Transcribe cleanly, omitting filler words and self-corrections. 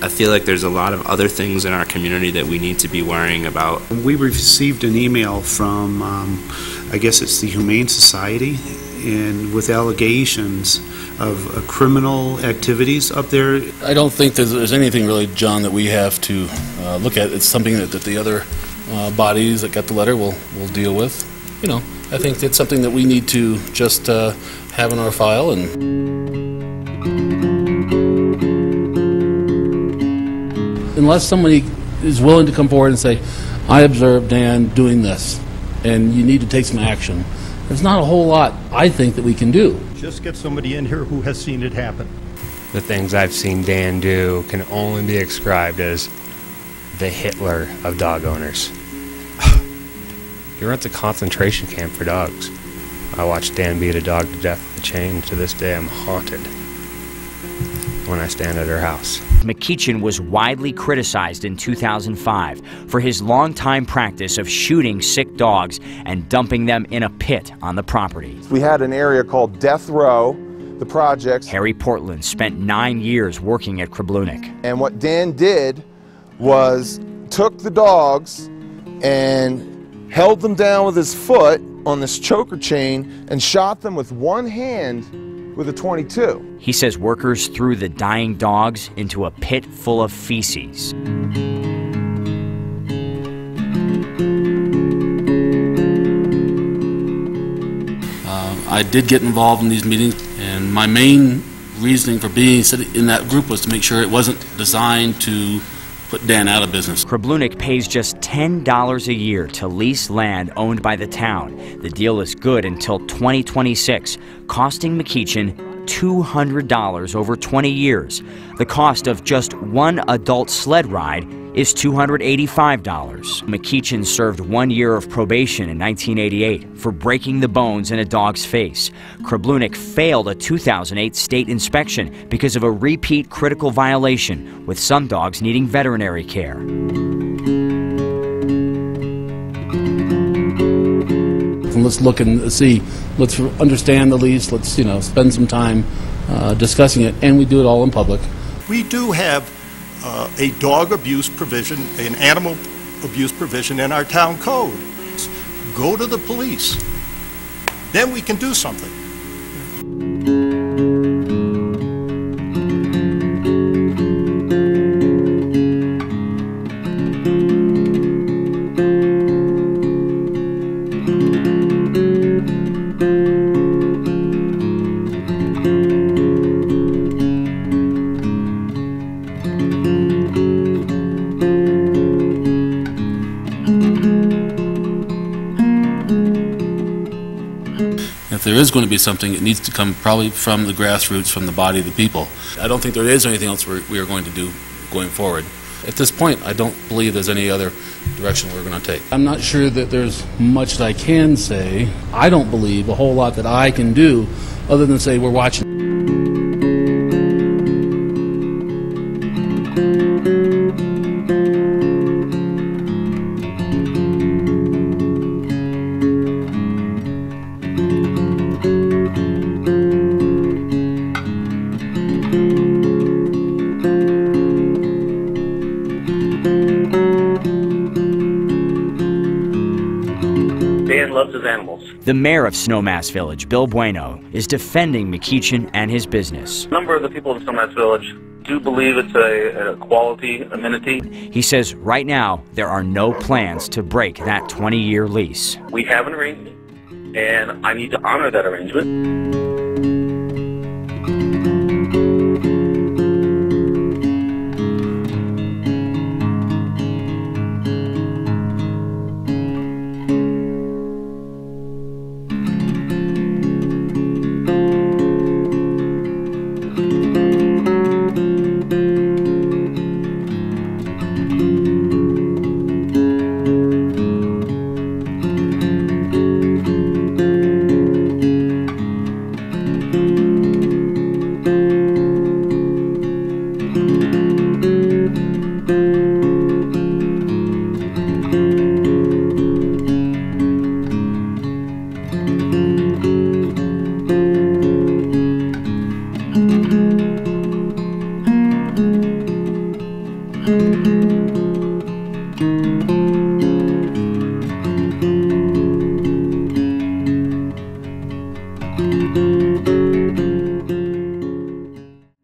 I feel like there's a lot of other things in our community that we need to be worrying about. We received an email from, I guess it's the Humane Society, and with allegations of criminal activities up there. I don't think there's anything really, John, that we have to look at. It's something that the other bodies that got the letter will deal with. You know, I think it's something that we need to just have in our file. And unless somebody is willing to come forward and say, I observed Dan doing this, and you need to take some action, there's not a whole lot, I think, that we can do. Just get somebody in here who has seen it happen. The things I've seen Dan do can only be described as the Hitler of dog owners. He runs a concentration camp for dogs. I watched Dan beat a dog to death with a chain. To this day, I'm haunted when I stand at her house. McEachin was widely criticized in 2005 for his longtime practice of shooting sick dogs and dumping them in a pit on the property. We had an area called Death Row, the projects. Harry Portland spent 9 years working at Krabloonik. And what Dan did was took the dogs and held them down with his foot on this choker chain and shot them with one hand with a .22. He says workers threw the dying dogs into a pit full of feces. I did get involved in these meetings, and my main reasoning for being in that group was to make sure it wasn't designed to put Dan out of business. Krabloonik pays just $10 a year to lease land owned by the town. The deal is good until 2026, costing McEachin $200 over 20 years. The cost of just one adult sled ride is $285. McEachin served 1 year of probation in 1988 for breaking the bones in a dog's face. Krabloonik failed a 2008 state inspection because of a repeat critical violation, with some dogs needing veterinary care. Let's look and see, let's understand the lease, let's spend some time discussing it, and we do it all in public. We do have a dog abuse provision, an animal abuse provision in our town code. Go to the police. Then we can do something. If there is going to be something, it needs to come probably from the grassroots, from the body of the people. I don't think there is anything else we are going to do going forward. At this point, I don't believe there's any other direction we're going to take. I'm not sure that there's much that I can say. I don't believe a whole lot that I can do other than say we're watching. Dan loves his animals. The mayor of Snowmass Village, Bill Boineau, is defending McEachin and his business. A number of the people in Snowmass Village do believe it's a quality amenity. He says right now there are no plans to break that 20-year lease. We have an arrangement, and I need to honor that arrangement.